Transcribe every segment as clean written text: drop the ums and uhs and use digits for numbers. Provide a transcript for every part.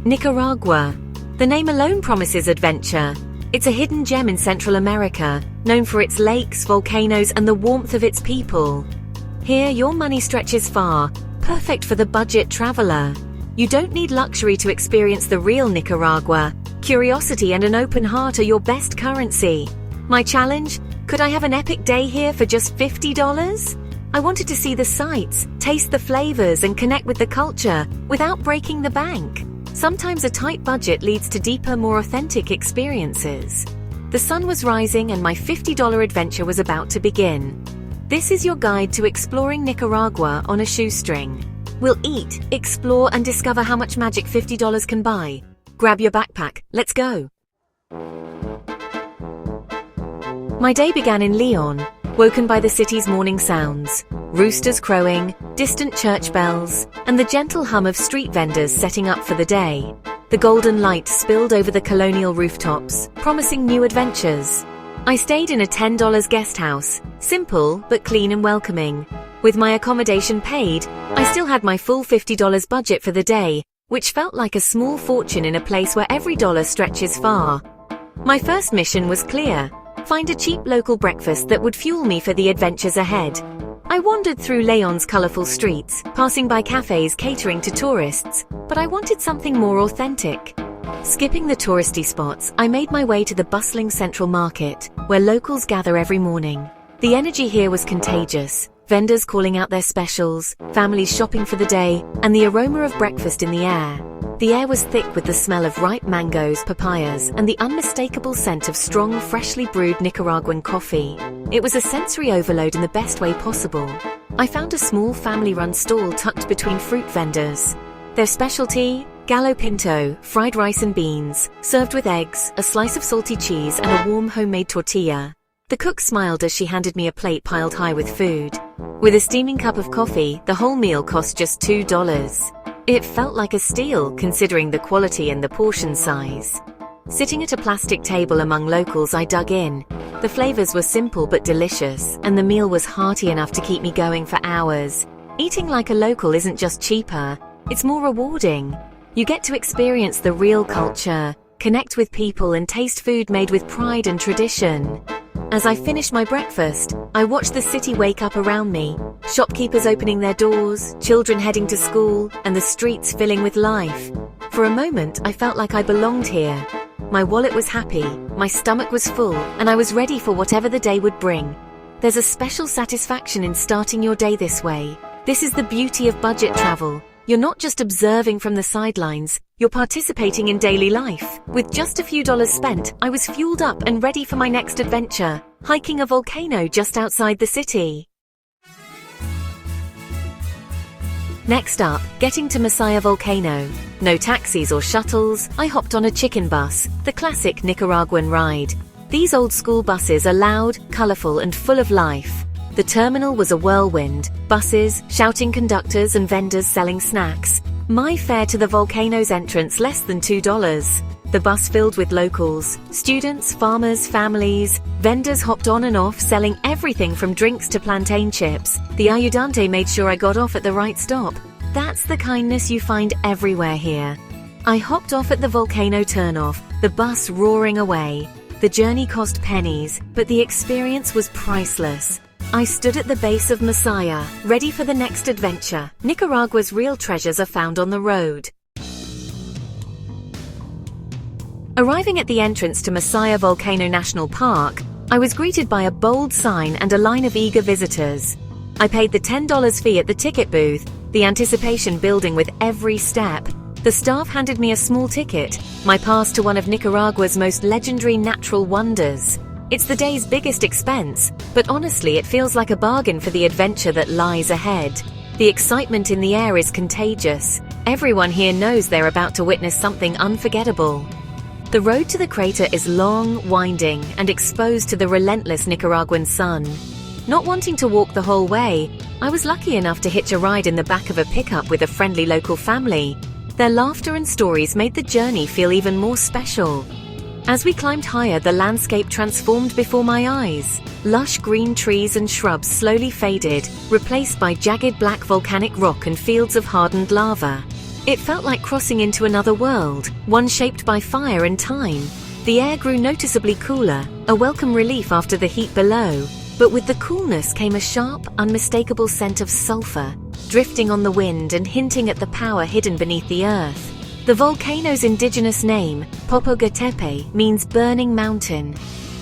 Nicaragua. The name alone promises adventure. It's a hidden gem in Central America, known for its lakes, volcanoes, and the warmth of its people. Here, your money stretches far, perfect for the budget traveler. You don't need luxury to experience the real Nicaragua. Curiosity and an open heart are your best currency. My challenge? Could I have an epic day here for just $50? I wanted to see the sights, taste the flavors, and connect with the culture without breaking the bank. Sometimes a tight budget leads to deeper, more authentic experiences. The sun was rising and my $50 adventure was about to begin. This is your guide to exploring Nicaragua on a shoestring. We'll eat, explore, and discover how much magic $50 can buy. Grab your backpack, let's go. My day began in Leon, woken by the city's morning sounds. Roosters crowing, distant church bells, and the gentle hum of street vendors setting up for the day. The golden light spilled over the colonial rooftops, promising new adventures. I stayed in a $10 guest house, simple but clean and welcoming. With my accommodation paid, I still had my full $50 budget for the day, which felt like a small fortune in a place where every dollar stretches far. My first mission was clear: find a cheap local breakfast that would fuel me for the adventures ahead. I wandered through Leon's colorful streets, passing by cafes catering to tourists, but I wanted something more authentic. Skipping the touristy spots, I made my way to the bustling central market, where locals gather every morning. The energy here was contagious, vendors calling out their specials, families shopping for the day, and the aroma of breakfast in the air. The air was thick with the smell of ripe mangoes, papayas, and the unmistakable scent of strong, freshly brewed Nicaraguan coffee. It was a sensory overload in the best way possible. I found a small family-run stall tucked between fruit vendors. Their specialty? Gallo pinto, fried rice and beans, served with eggs, a slice of salty cheese, and a warm homemade tortilla. The cook smiled as she handed me a plate piled high with food. With a steaming cup of coffee, the whole meal cost just $2. It felt like a steal, considering the quality and the portion size. Sitting at a plastic table among locals, I dug in. The flavors were simple but delicious, and the meal was hearty enough to keep me going for hours. Eating like a local isn't just cheaper, it's more rewarding. You get to experience the real culture, connect with people, and taste food made with pride and tradition. As I finished my breakfast, I watched the city wake up around me. Shopkeepers opening their doors, children heading to school, and the streets filling with life. For a moment, I felt like I belonged here. My wallet was happy, my stomach was full, and I was ready for whatever the day would bring. There's a special satisfaction in starting your day this way. This is the beauty of budget travel. You're not just observing from the sidelines, you're participating in daily life. With just a few dollars spent, I was fueled up and ready for my next adventure, hiking a volcano just outside the city. Next up, getting to Masaya Volcano. No taxis or shuttles, I hopped on a chicken bus, the classic Nicaraguan ride. These old school buses are loud, colorful, and full of life. The terminal was a whirlwind, buses, shouting conductors, and vendors selling snacks. My fare to the volcano's entrance less than $2. The bus filled with locals, students, farmers, families. Vendors hopped on and off, selling everything from drinks to plantain chips. The ayudante made sure I got off at the right stop. That's the kindness you find everywhere here. I hopped off at the volcano turnoff, the bus roaring away. The journey cost pennies, but the experience was priceless. I stood at the base of Masaya, ready for the next adventure. Nicaragua's real treasures are found on the road. Arriving at the entrance to Masaya Volcano National Park, I was greeted by a bold sign and a line of eager visitors. I paid the $10 fee at the ticket booth, the anticipation building with every step. The staff handed me a small ticket, my pass to one of Nicaragua's most legendary natural wonders. It's the day's biggest expense, but honestly it feels like a bargain for the adventure that lies ahead. The excitement in the air is contagious. Everyone here knows they're about to witness something unforgettable. The road to the crater is long, winding, and exposed to the relentless Nicaraguan sun. Not wanting to walk the whole way, I was lucky enough to hitch a ride in the back of a pickup with a friendly local family. Their laughter and stories made the journey feel even more special. As we climbed higher, the landscape transformed before my eyes. Lush green trees and shrubs slowly faded, replaced by jagged black volcanic rock and fields of hardened lava. It felt like crossing into another world, one shaped by fire and time. The air grew noticeably cooler, a welcome relief after the heat below. But with the coolness came a sharp, unmistakable scent of sulfur, drifting on the wind and hinting at the power hidden beneath the earth. The volcano's indigenous name, Ometepe, means burning mountain.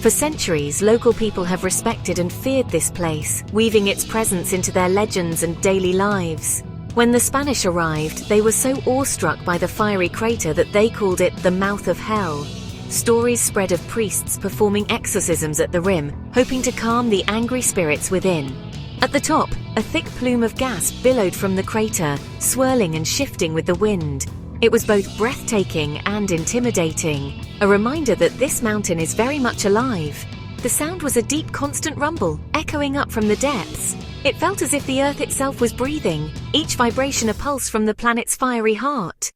For centuries, local people have respected and feared this place, weaving its presence into their legends and daily lives. When the Spanish arrived, they were so awestruck by the fiery crater that they called it the mouth of hell. Stories spread of priests performing exorcisms at the rim, hoping to calm the angry spirits within. At the top, a thick plume of gas billowed from the crater, swirling and shifting with the wind. It was both breathtaking and intimidating, a reminder that this mountain is very much alive. The sound was a deep, constant rumble, echoing up from the depths. It felt as if the earth itself was breathing, each vibration a pulse from the planet's fiery heart.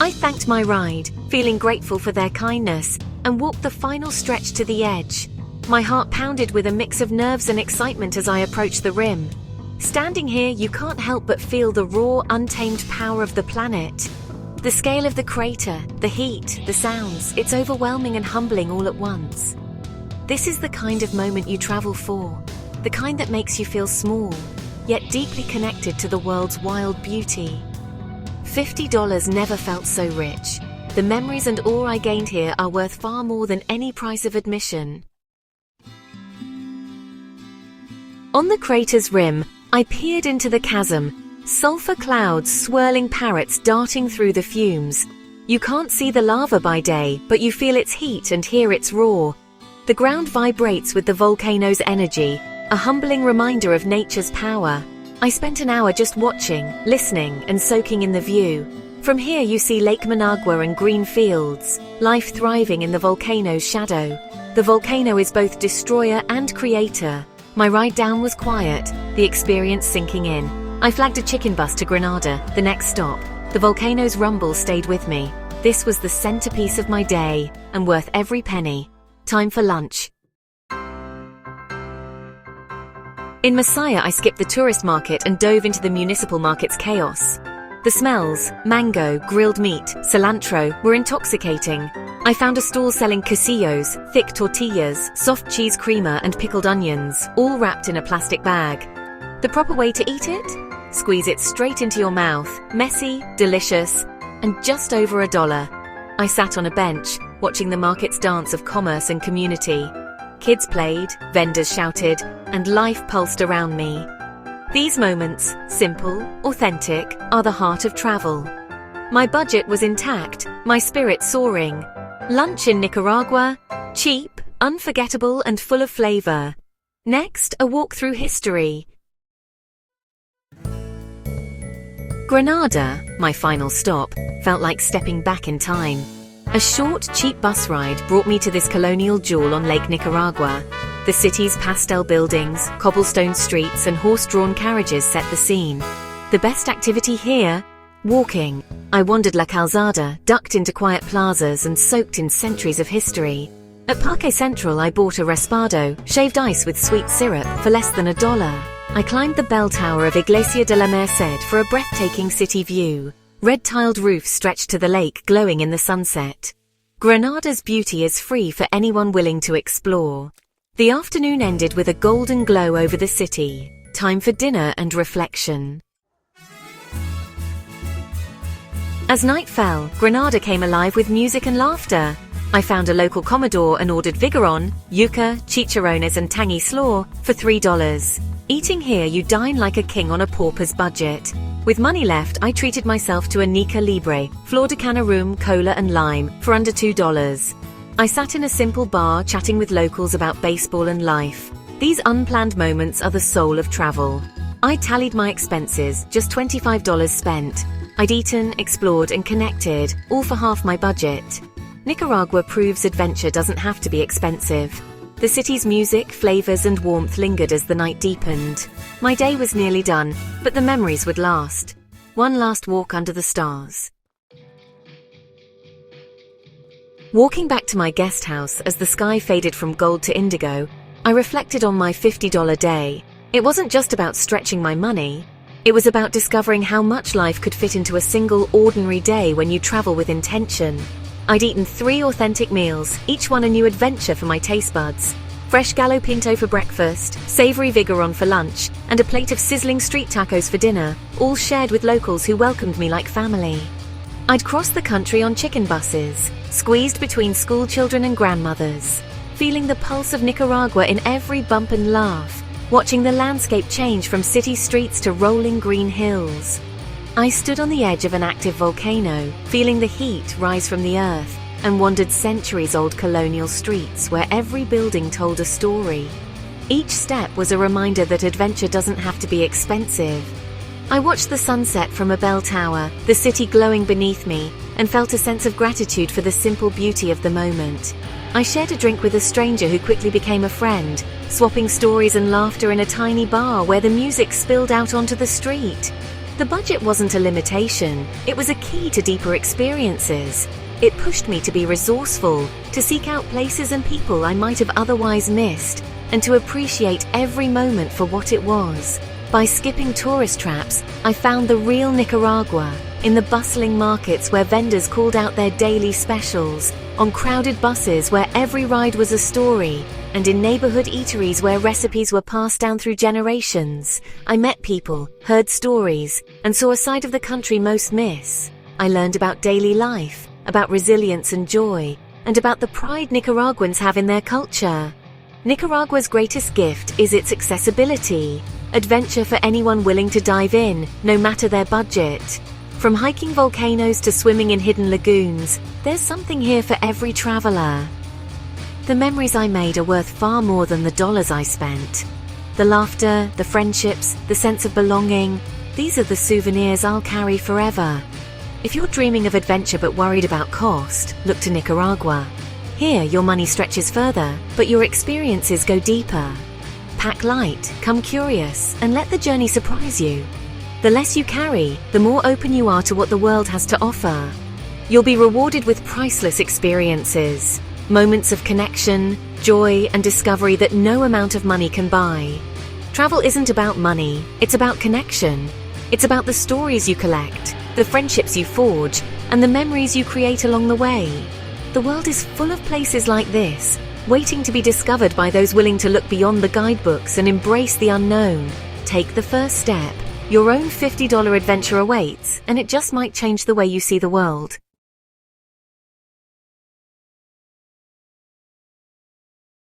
I thanked my ride, feeling grateful for their kindness, and walked the final stretch to the edge. My heart pounded with a mix of nerves and excitement as I approached the rim. Standing here, you can't help but feel the raw, untamed power of the planet. The scale of the crater, the heat, the sounds, it's overwhelming and humbling all at once. This is the kind of moment you travel for, the kind that makes you feel small, yet deeply connected to the world's wild beauty. $50 never felt so rich. The memories and awe I gained here are worth far more than any price of admission. On the crater's rim, I peered into the chasm, sulfur clouds swirling, parrots darting through the fumes. You can't see the lava by day, but you feel its heat and hear its roar. The ground vibrates with the volcano's energy, a humbling reminder of nature's power. I spent an hour just watching, listening, and soaking in the view. From here you see Lake Managua and green fields, life thriving in the volcano's shadow. The volcano is both destroyer and creator. My ride down was quiet, the experience sinking in. I flagged a chicken bus to Granada, the next stop. The volcano's rumble stayed with me. This was the centerpiece of my day, and worth every penny. Time for lunch. In Masaya, I skipped the tourist market and dove into the municipal market's chaos. The smells, mango, grilled meat, cilantro, were intoxicating. I found a stall selling quesillos, thick tortillas, soft cheese creamer, and pickled onions, all wrapped in a plastic bag. The proper way to eat it? Squeeze it straight into your mouth, messy, delicious, and just over $1. I sat on a bench, watching the market's dance of commerce and community. Kids played, vendors shouted, and life pulsed around me. These moments, simple, authentic, are the heart of travel. My budget was intact, my spirit soaring. Lunch in Nicaragua, cheap, unforgettable, and full of flavor. Next, a walk through history. Granada, my final stop, felt like stepping back in time. A short, cheap bus ride brought me to this colonial jewel on Lake Nicaragua. The city's pastel buildings, cobblestone streets, and horse-drawn carriages set the scene. The best activity here? Walking. I wandered La Calzada, ducked into quiet plazas, and soaked in centuries of history. At Parque Central, I bought a raspado, shaved ice with sweet syrup, for less than $1. I climbed the bell tower of Iglesia de la Merced for a breathtaking city view. Red-tiled roofs stretched to the lake, glowing in the sunset. Granada's beauty is free for anyone willing to explore. The afternoon ended with a golden glow over the city. Time for dinner and reflection. As night fell, Granada came alive with music and laughter. I found a local commodore and ordered vigorón, yuca, chicharrones, and tangy slaw for $3. Eating here, you dine like a king on a pauper's budget. With money left, I treated myself to a Nica Libre, flor de cana rum, cola and lime, for under $2. I sat in a simple bar chatting with locals about baseball and life. These unplanned moments are the soul of travel. I tallied my expenses, just $25 spent. I'd eaten, explored and connected, all for half my budget. Nicaragua proves adventure doesn't have to be expensive. The city's music, flavors and warmth lingered as the night deepened. My day was nearly done, but the memories would last. One last walk under the stars. Walking back to my guest house as the sky faded from gold to indigo, I reflected on my $50 day. It wasn't just about stretching my money. It was about discovering how much life could fit into a single ordinary day when you travel with intention. I'd eaten 3 authentic meals, each one a new adventure for my taste buds. Fresh gallo pinto for breakfast, savory vigorón for lunch, and a plate of sizzling street tacos for dinner, all shared with locals who welcomed me like family. I'd crossed the country on chicken buses, squeezed between school children and grandmothers, feeling the pulse of Nicaragua in every bump and laugh, watching the landscape change from city streets to rolling green hills. I stood on the edge of an active volcano, feeling the heat rise from the earth, and wandered centuries-old colonial streets where every building told a story. Each step was a reminder that adventure doesn't have to be expensive. I watched the sunset from a bell tower, the city glowing beneath me, and felt a sense of gratitude for the simple beauty of the moment. I shared a drink with a stranger who quickly became a friend, swapping stories and laughter in a tiny bar where the music spilled out onto the street. The budget wasn't a limitation, it was a key to deeper experiences. It pushed me to be resourceful, to seek out places and people I might have otherwise missed, and to appreciate every moment for what it was. By skipping tourist traps, I found the real Nicaragua, in the bustling markets where vendors called out their daily specials, on crowded buses where every ride was a story, and in neighborhood eateries where recipes were passed down through generations. I met people, heard stories, and saw a side of the country most miss. I learned about daily life, about resilience and joy, and about the pride Nicaraguans have in their culture. Nicaragua's greatest gift is its accessibility, adventure for anyone willing to dive in, no matter their budget. From hiking volcanoes to swimming in hidden lagoons, there's something here for every traveler. The memories I made are worth far more than the dollars I spent. The laughter, the friendships, the sense of belonging, these are the souvenirs I'll carry forever. If you're dreaming of adventure but worried about cost, look to Nicaragua. Here, your money stretches further, but your experiences go deeper. Pack light, come curious, and let the journey surprise you. The less you carry, the more open you are to what the world has to offer. You'll be rewarded with priceless experiences, moments of connection, joy, and discovery that no amount of money can buy. Travel isn't about money, it's about connection. It's about the stories you collect, the friendships you forge, and the memories you create along the way. The world is full of places like this, waiting to be discovered by those willing to look beyond the guidebooks and embrace the unknown. Take the first step. Your own $50 adventure awaits, and it just might change the way you see the world.